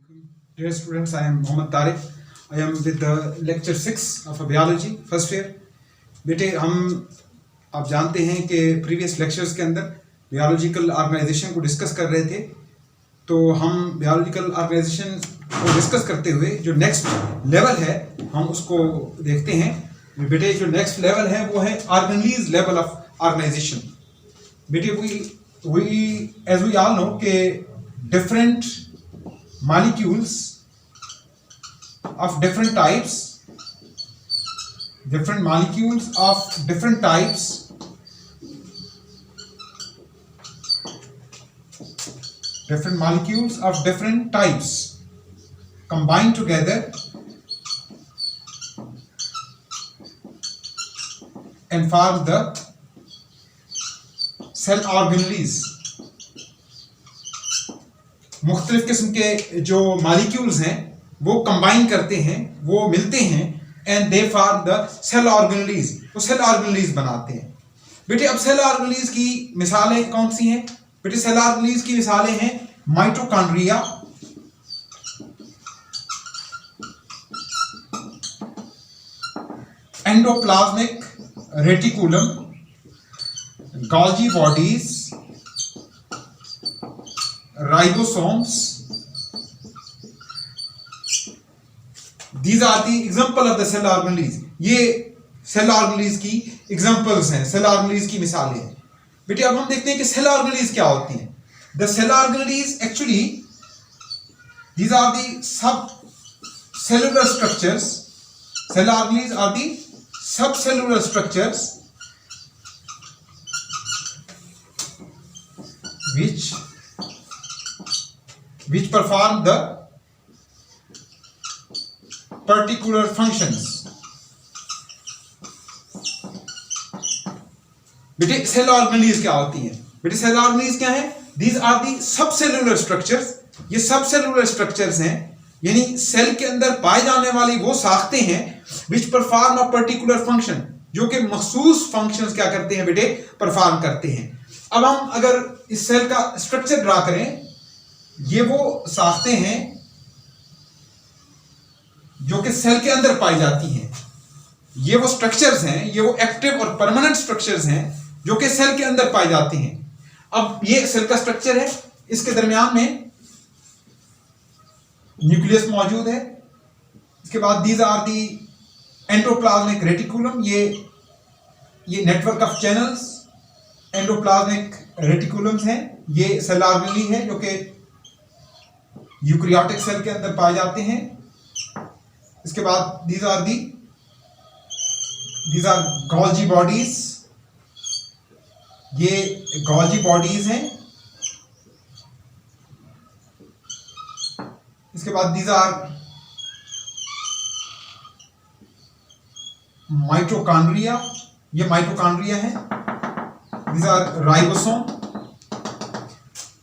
Dear students, I am Mohammad Tariq. I am with the lecture 6 of biology first year. बेटे आप जानते हैं कि प्रीवियस लेक्चर्स के अंदर बियोलॉजिकल ऑर्गेनाइजेशन को डिस्कस कर रहे थे। तो हम बियोलॉजिकल ऑर्गेनाइजेशन को डिस्कस करते हुए जो नेक्स्ट लेवल है हम उसको देखते हैं। बेटे जो नेक्स्ट लेवल है वो है ऑर्गेनाइज लेवल ऑफ ऑर्गेनाइजेशन। बेटे एज वी ऑल नो के different molecules of different types different molecules of different types combine together and form the cell organelles। मुख्तलिफ किस्म के जो मॉलिक्यूल्स हैं वो कंबाइन करते हैं, वो मिलते हैं and they form the cell organelles. वो सेल ऑर्गेनेलीज बनाते हैं। बेटे अब सेल ऑर्गेनेलीज की मिसालें कौन सी हैं? बेटे सेल ऑर्गेनेलीज की मिसालें हैं mitochondria, endoplasmic reticulum, Golgi bodies, ribosomes। These are the example of the cell organelles। ये सेल ऑर्गेनेलीज की एग्जांपल्स हैं, सेल ऑर्गेनेलीज की मिसालें हैं। बेटे अब हम देखते हैं कि सेल ऑर्गेनेलीज क्या होती हैं। The cell organelles actually these are the subcellular structures। Cell organelles are the subcellular structures which perform the particular functions। बेटे सेल ऑर्गेनेलीज क्या होती हैं? बेटे सेल ऑर्गेनेलीज क्या है? These are the subcellular structures। ये सबसेलुलर स्ट्रक्चर्स हैं, यानी सेल के अंदर पाए जाने वाली वो साख्तें हैं which perform a particular function, जो कि मखसूस फंक्शंस क्या करते हैं बेटे? परफॉर्म करते हैं। अब हम अगर इस सेल का स्ट्रक्चर ड्रा करें, ये वो साख्तें हैं जो कि सेल के अंदर पाई जाती हैं। ये वो स्ट्रक्चर्स हैं, ये वो एक्टिव और परमानेंट स्ट्रक्चर्स हैं जो कि सेल के अंदर पाए जाते हैं। अब ये सेल का स्ट्रक्चर है, इसके दरमियान में न्यूक्लियस मौजूद है। इसके बाद these are the endoplasmic reticulum. ये network of channels endoplasmic reticulums हैं। ये सेल ऑर्गेनेली है जो कि यूकैरियोटिक सेल के अंदर पाए जाते हैं। इसके बाद these are गोल्गी बॉडीज। ये गोल्गी बॉडीज हैं। इसके बाद these are माइटोकॉन्ड्रिया। ये माइटोकॉन्ड्रिया है। these are ribosome.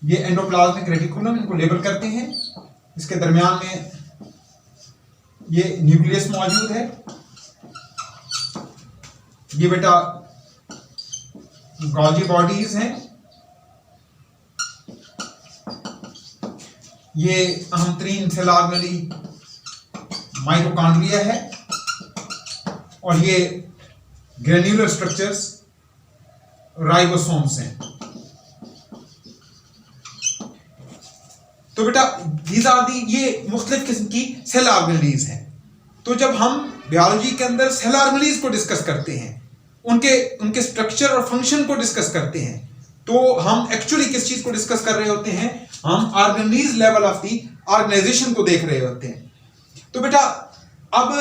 ये एंडोप्लाज्मिक रेटिकुलम, इनको लेबल करते हैं। इसके दरमियान में ये न्यूक्लियस मौजूद है। ये बेटा गोल्गी बॉडीज हैं। ये अहम तरीन सेल ऑर्गेनेली माइटोकॉन्ड्रिया है और ये ग्रेन्युलर स्ट्रक्चर्स राइबोसोम्स हैं। तो बेटा these are the ये मुख्तलिफ किस्म की सेल ऑर्गेनेलीज हैं। तो जब हम बियोलॉजी के अंदर सेल ऑर्गेनेलीज को डिस्कस करते हैं, उनके स्ट्रक्चर और फंक्शन को डिस्कस करते हैं, तो हम एक्चुअली किस चीज को डिस्कस कर रहे होते हैं? हम organize level of the organization को देख रहे होते हैं। तो बेटा अब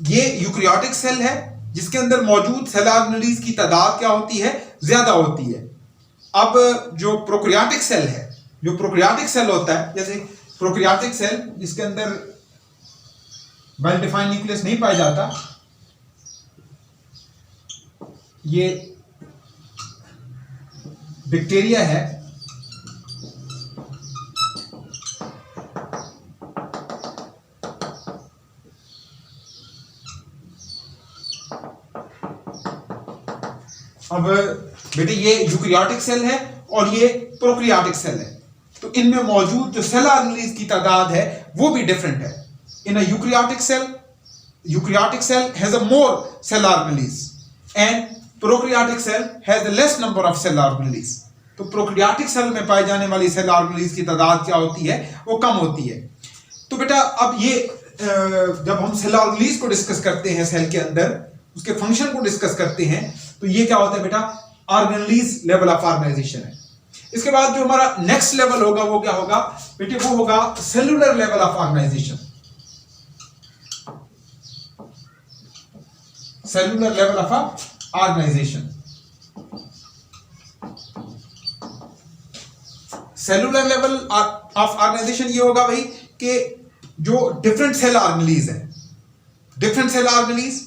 ये यूकैरियोटिक सेल है जिसके अंदर मौजूद सेल ऑर्गेनेलीज की तादाद क्या होती है? ज्यादा होती है। अब जो प्रोकैरियोटिक सेल है, जो प्रोकैरियोटिक सेल होता है, जैसे प्रोकैरियोटिक सेल जिसके अंदर वेल डिफाइंड न्यूक्लियस नहीं पाया जाता, ये बैक्टीरिया है। अब बेटे ये यूकैरियोटिक सेल है और ये प्रोकैरियोटिक सेल है। तो इनमें मौजूद जो सेल ऑर्गेनेलीज की तादाद है वो भी डिफरेंट है। In a eukaryotic cell has a more cell organelles and prokaryotic cell has a less number of cell organelles. तो प्रोकैरियोटिक सेल में पाए जाने वाली सेल ऑर्गेनेल्स की तादाद क्या होती है, वो कम होती है। तो बेटा अब ये जब हम सेल ऑर्गेनेल्स को डिस्कस करते हैं, सेल के अंदर उसके फंक्शन को डिस्कस करते हैं, तो ये क्या होता है बेटा, ऑर्गेनेल्स लेवल ऑफ ऑर्गेनाइजेशन है। इसके बाद जो हमारा नेक्स्ट लेवल होगा वो क्या होगा बेटे, वो होगा cellular level of organization. Cellular level of organization, cellular level of organization ये होगा भाई कि जो डिफरेंट सेल ऑर्गेनेल्स हैं, different cell organelles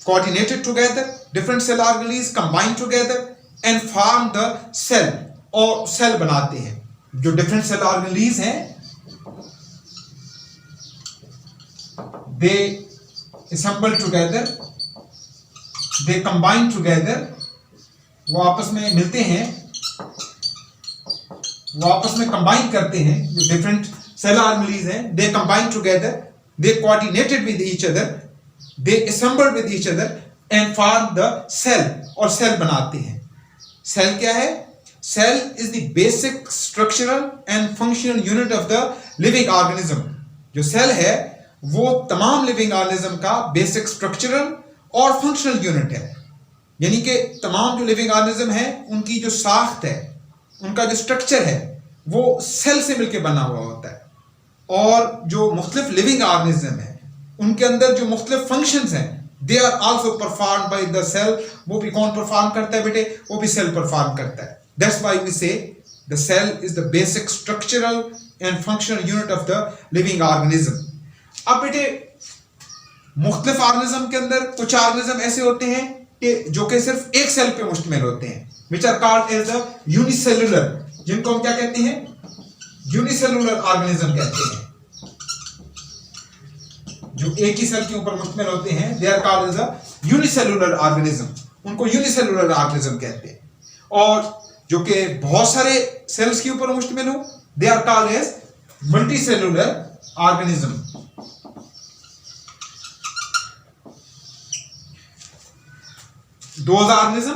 coordinated together, different cell organelles combine together and form the cell, और सेल बनाते हैं। जो डिफरेंट सेल ऑर्गेनेल्स हैं दे assemble together, they combine together, वो आपस में मिलते हैं, वो आपस में कंबाइन करते हैं। जो डिफरेंट सेल ऑर्गेनेल्स हैं they combine together, they coordinated with each other, they assemble with each other and form the cell, और सेल बनाते हैं। सेल क्या है? Cell is the basic structural and functional unit of the living organism. जो cell है वो तमाम living organism का बेसिक स्ट्रक्चरल और फंक्शनल यूनिट है। यानी कि तमाम जो लिविंग ऑर्गेनिज्म है उनकी जो साख्त है, उनका जो स्ट्रक्चर है, वो सेल से मिलकर बना हुआ होता है। और जो मुख्तलिफ लिविंग ऑर्गेनिज्म है उनके अंदर जो मुख्तलिफ फंक्शंस हैं they are also perform by the cell. वो भी कौन परफॉर्म करता है बेटे? वो भी सेल परफॉर्म करता है। That's why we say the cell is the basic structural and functional unit of the living organism. अब बेटे मुख्तलिफ ऑर्गेनिज्म के अंदर कुछ ऑर्गेनिज्म ऐसे होते हैं कि जो कि सिर्फ एक सेल पे मुश्तमिल होते हैं, which are called as the unicellular, जिनको हम क्या कहते हैं? यूनिसेलुलर ऑर्गेनिज्म कहते हैं। जो एक ही सेल के ऊपर मुश्तमिल होते हैं they are called as a unicellular organism, उनको यूनिसेलुलर ऑर्गेनिज्म कहते हैं। और जो कि बहुत सारे सेल्स के ऊपर मुश्तमिल हो they are called as multicellular organism. Those organism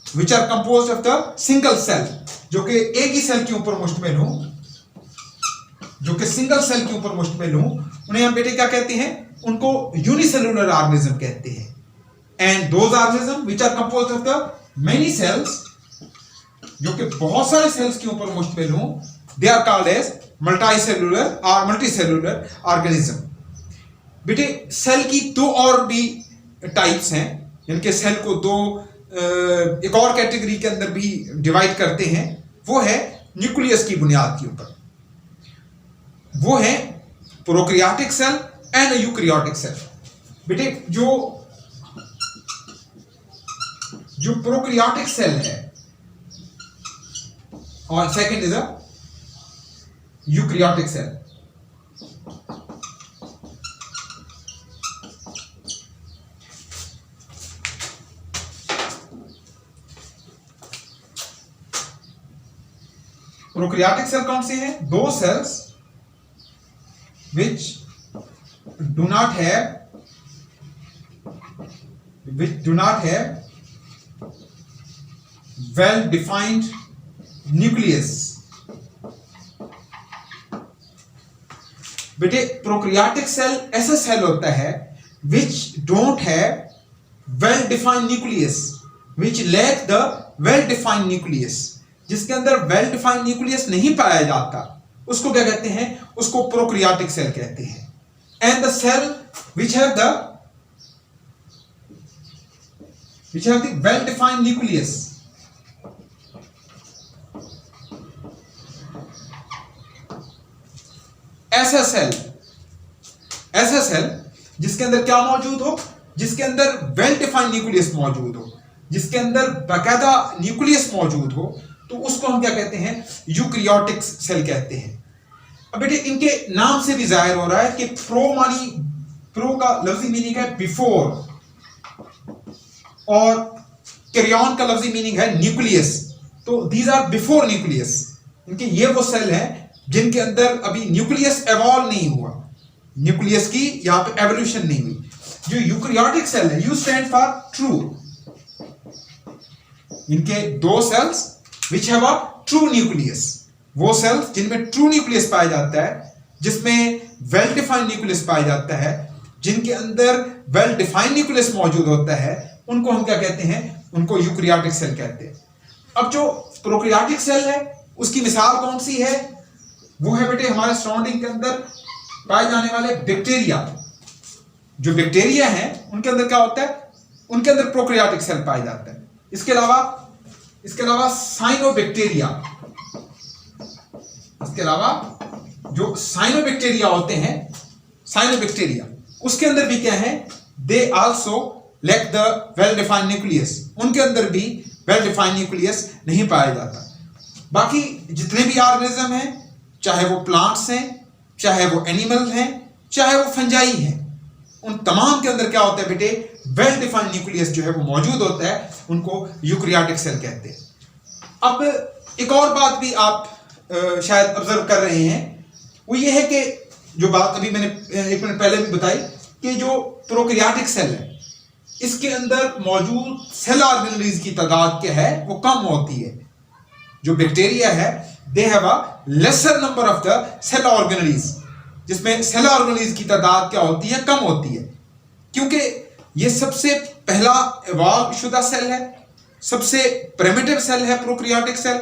which are composed of the single cell, जो कि एक ही सेल के ऊपर मुश्तमिल हो, जो कि सिंगल सेल के ऊपर मुश्तमिल हो, उन्हें हम बेटे क्या कहते हैं? उनको यूनिसेलुलर ऑर्गेनिज्म कहते हैं। And those organism which are composed of the many cells, जो कि बहुत सारे सेल्स के ऊपर मुश्तमिल हो, they are called as multicellular और मल्टीसेलुलर ऑर्गेनिज्म। बेटे सेल की दो और भी टाइप्स हैं, जिनके सेल को दो एक और कैटेगरी के अंदर भी डिवाइड करते हैं। वो है न्यूक्लियस की बुनियाद के ऊपर, वो है prokaryotic cell and eukaryotic cell. बेटे जो प्रोकैरियोटिक सेल है और second is a eukaryotic cell. Prokaryotic cell कौन से हैं? दो cells which do not have well defined nucleus। बेटे प्रोकैरियोटिक सेल ऐसा सेल होता है which don't have well defined nucleus, which lack the well defined nucleus, जिसके अंदर well defined nucleus नहीं पाया जाता, उसको क्या कहते हैं? उसको प्रोकैरियोटिक सेल कहते हैं। And the cell which have the well defined nucleus, ऐसा सेल जिसके अंदर क्या मौजूद हो? जिसके अंदर वेल डिफाइंड न्यूक्लियस मौजूद हो, जिसके अंदर बाकायदा न्यूक्लियस मौजूद हो, तो उसको हम क्या कहते हैं? यूकैरियोटिक सेल कहते हैं। अब बेटे इनके नाम से भी जाहिर हो रहा है कि प्रो का लफ्जी मीनिंग है बिफोर और कैरियन का लफ्जी मीनिंग है न्यूक्लियस। तो दीज आर बिफोर न्यूक्लियस, इनके ये वो सेल हैं जिनके अंदर अभी न्यूक्लियस एवॉल्व नहीं हुआ, न्यूक्लियस की यहां पे एवोल्यूशन नहीं हुई। जो यूकैरियोटिक सेल है, यू स्टैंड फॉर ट्रू, इनके दो cells which have a true nucleus, वो सेल्स जिनमें ट्रू न्यूक्लियस पाया जाता है, जिसमें वेल डिफाइंड न्यूक्लियस पाया जाता है, जिनके अंदर वेल डिफाइंड न्यूक्लियस मौजूद होता है, उनको हम क्या कहते हैं? उनको यूकैरियोटिक सेल कहते हैं। अब जो प्रोकैरियोटिक सेल है उसकी मिसाल कौन सी है? वो है बेटे हमारे सराउंडिंग के अंदर पाए जाने वाले बैक्टीरिया। जो बैक्टीरिया हैं उनके अंदर क्या होता है? उनके अंदर प्रोकैरियोटिक सेल पाया जाता है। इसके अलावा साइनोबैक्टीरिया, इसके अलावा जो साइनोबैक्टीरिया होते हैं, साइनोबैक्टीरिया उसके अंदर भी क्या है? They also lack the well defined nucleus, उनके अंदर भी वेल डिफाइंड न्यूक्लियस नहीं पाया जाता। बाकी जितने भी ऑर्गेनिज्म हैं, चाहे वो प्लांट्स हैं, चाहे वो एनिमल हैं, चाहे वो फंजाई हैं, उन तमाम के अंदर क्या होता है बेटे? वेल डिफाइंड न्यूक्लियस जो है वो मौजूद होता है, उनको यूकैरियोटिक सेल कहते हैं। अब एक और बात भी आप शायद ऑब्जर्व कर रहे हैं, वो ये है कि जो बात अभी मैंने एक मिनट पहले भी बताई कि जो प्रोकैरियोटिक सेल है इसके अंदर मौजूद सेल ऑर्गेनेल्स की तादाद क्या है? वो कम होती है। जो बैक्टीरिया है they have a lesser number of the cell organelles, जिसमें सेल ऑर्गेनेल्स की तादाद क्या होती है? कम होती है, क्योंकि ये सबसे पहला इवॉल्व शुदा सेल है, सबसे प्रिमिटिव सेल है प्रोकैरियोटिक सेल।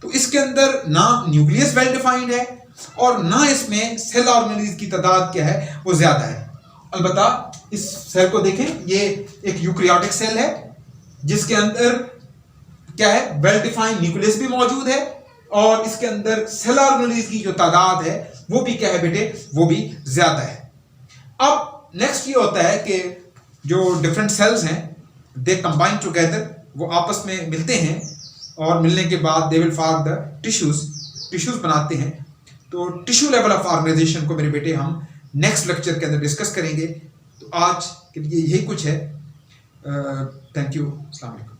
तो इसके अंदर ना न्यूक्लियस वेल डिफाइंड है और ना इसमें सेल ऑर्गेनेल्स की तादाद क्या है? वो ज्यादा है। अलबत्ता इस सेल को देखें, ये एक यूकैरियोटिक सेल है जिसके अंदर क्या है? वेल डिफाइंड न्यूक्लियस भी मौजूद है और इसके अंदर सेल ऑर्गेनेल्स की जो तादाद है वो भी क्या है बेटे? वो भी ज्यादा है। अब नेक्स्ट ये होता है कि जो डिफरेंट सेल्स हैं दे कंबाइन टुगेदर, वो आपस में मिलते हैं और मिलने के बाद they will form the tissues बनाते हैं। तो टिश्यू लेवल ऑफ ऑर्गेनाइजेशन को मेरे बेटे हम नेक्स्ट लेक्चर के अंदर डिस्कस करेंगे। तो आज के लिए यही कुछ है। थैंक यू, अस्सलाम वालेकुम।